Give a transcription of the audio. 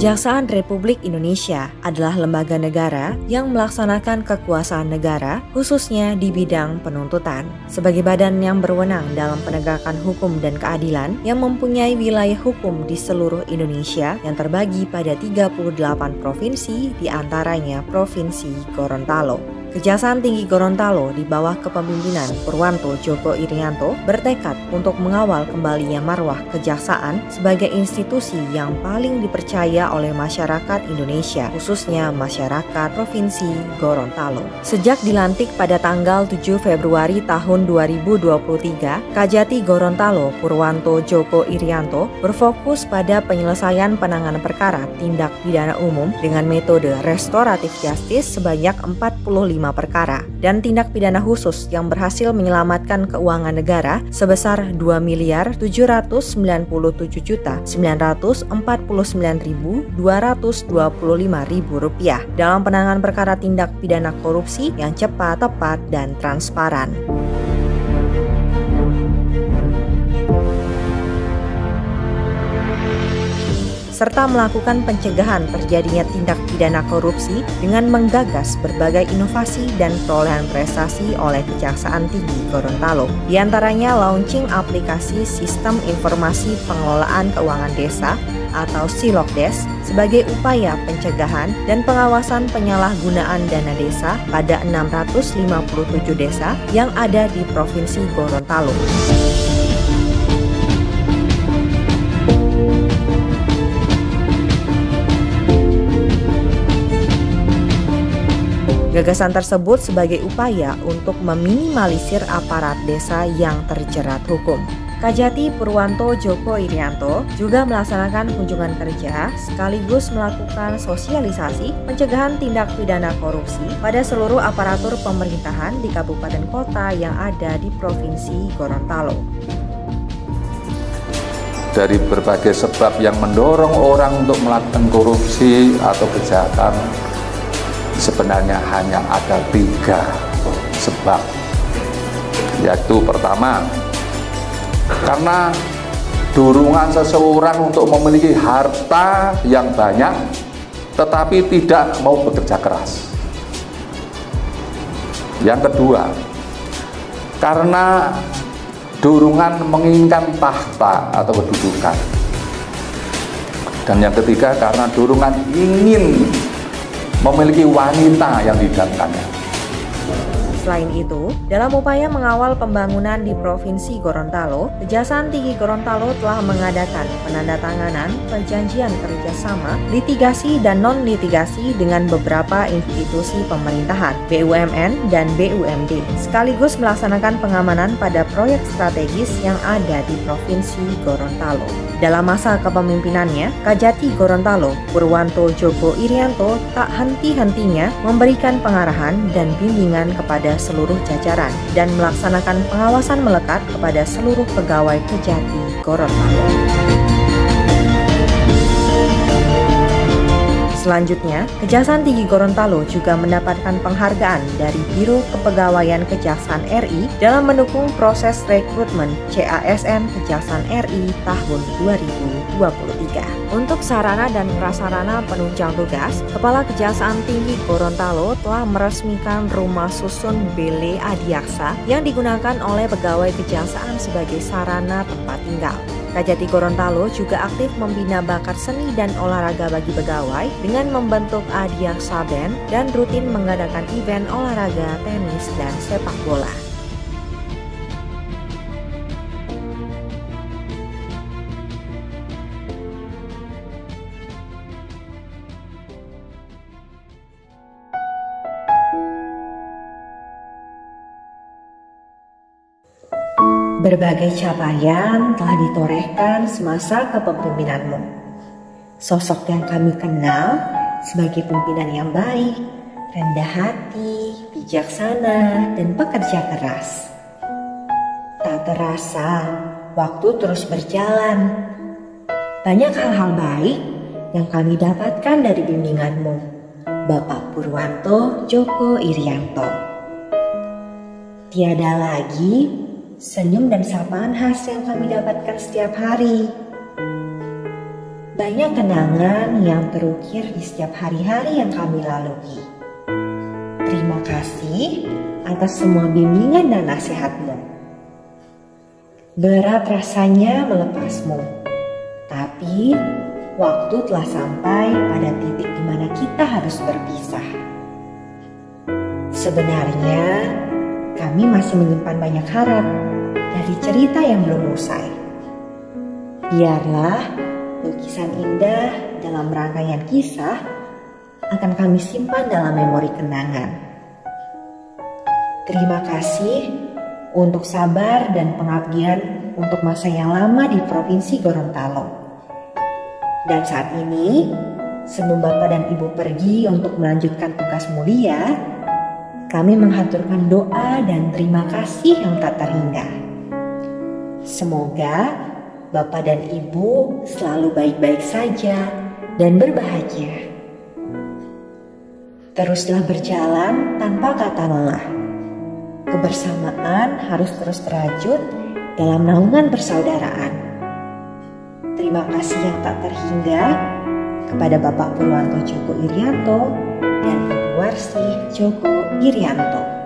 Kejaksaan Republik Indonesia adalah lembaga negara yang melaksanakan kekuasaan negara, khususnya di bidang penuntutan. Sebagai badan yang berwenang dalam penegakan hukum dan keadilan yang mempunyai wilayah hukum di seluruh Indonesia yang terbagi pada 38 provinsi, di antaranya Provinsi Gorontalo. Kejaksaan Tinggi Gorontalo di bawah kepemimpinan Purwanto Djoko Irianto bertekad untuk mengawal kembalinya marwah kejaksaan sebagai institusi yang paling dipercaya oleh masyarakat Indonesia, khususnya masyarakat Provinsi Gorontalo. Sejak dilantik pada tanggal 7 Februari tahun 2023, Kajati Gorontalo Purwanto Djoko Irianto berfokus pada penyelesaian penanganan perkara tindak pidana umum dengan metode restoratif justice sebanyak 45 perkara dan tindak pidana khusus yang berhasil menyelamatkan keuangan negara sebesar Rp2.797.949.225 dalam penanganan perkara tindak pidana korupsi yang cepat, tepat, dan transparan. Serta melakukan pencegahan terjadinya tindak pidana korupsi dengan menggagas berbagai inovasi dan perolehan prestasi oleh Kejaksaan Tinggi Gorontalo. Di antaranya launching aplikasi Sistem Informasi Pengelolaan Keuangan Desa atau Silokdes sebagai upaya pencegahan dan pengawasan penyalahgunaan dana desa pada 657 desa yang ada di Provinsi Gorontalo. Gagasan tersebut sebagai upaya untuk meminimalisir aparat desa yang terjerat hukum. Kajati Purwanto Djoko Irianto juga melaksanakan kunjungan kerja sekaligus melakukan sosialisasi pencegahan tindak pidana korupsi pada seluruh aparatur pemerintahan di kabupaten kota yang ada di Provinsi Gorontalo. Dari berbagai sebab yang mendorong orang untuk melakukan korupsi atau kejahatan, sebenarnya hanya ada 3 sebab, yaitu pertama, karena dorongan seseorang untuk memiliki harta yang banyak tetapi tidak mau bekerja keras. Yang kedua, karena dorongan menginginkan tahta atau kedudukan. Dan yang ketiga, karena dorongan ingin memiliki wanita yang didamkannya. Selain itu, dalam upaya mengawal pembangunan di Provinsi Gorontalo, Kejaksaan Tinggi Gorontalo telah mengadakan penandatanganan perjanjian kerjasama litigasi dan non-litigasi dengan beberapa institusi pemerintahan, BUMN dan BUMD, sekaligus melaksanakan pengamanan pada proyek strategis yang ada di Provinsi Gorontalo. Dalam masa kepemimpinannya, Kajati Gorontalo Purwanto Djoko Irianto tak henti-hentinya memberikan pengarahan dan bimbingan kepada seluruh jajaran dan melaksanakan pengawasan melekat kepada seluruh pegawai Kajati Gorontalo. Selanjutnya, Kejaksaan Tinggi Gorontalo juga mendapatkan penghargaan dari Biro Kepegawaian Kejaksaan RI dalam mendukung proses rekrutmen CASN Kejaksaan RI tahun 2023. Untuk sarana dan prasarana penunjang tugas, Kepala Kejaksaan Tinggi Gorontalo telah meresmikan rumah susun Bele Adiaksa yang digunakan oleh pegawai kejaksaan sebagai sarana tempat tinggal. Kajati Gorontalo juga aktif membina bakat seni dan olahraga bagi pegawai dengan membentuk Adiaksa Band dan rutin mengadakan event olahraga tenis dan sepak bola. Berbagai capaian telah ditorehkan semasa kepemimpinanmu. Sosok yang kami kenal sebagai pimpinan yang baik, rendah hati, bijaksana, dan pekerja keras. Tak terasa, waktu terus berjalan. Banyak hal-hal baik yang kami dapatkan dari bimbinganmu, Bapak Purwanto Djoko Irianto. Tiada lagi senyum dan sapaan khas yang kami dapatkan setiap hari. Banyak kenangan yang terukir di setiap hari-hari yang kami lalui. Terima kasih atas semua bimbingan dan nasihatmu. Berat rasanya melepasmu, tapi waktu telah sampai pada titik di mana kita harus berpisah. Sebenarnya, kami masih menyimpan banyak harap dari cerita yang belum usai. Biarlah lukisan indah dalam rangkaian kisah akan kami simpan dalam memori kenangan. Terima kasih untuk sabar dan pengabdian untuk masa yang lama di Provinsi Gorontalo. Dan saat ini, sebelum Bapak dan Ibu pergi untuk melanjutkan tugas mulia, kami menghaturkan doa dan terima kasih yang tak terhingga. Semoga Bapak dan Ibu selalu baik-baik saja dan berbahagia. Teruslah berjalan tanpa kata lelah. Kebersamaan harus terus terajut dalam naungan persaudaraan. Terima kasih yang tak terhingga kepada Bapak Purwanto Djoko Irianto dan Ibu Warsih Djoko Irianto.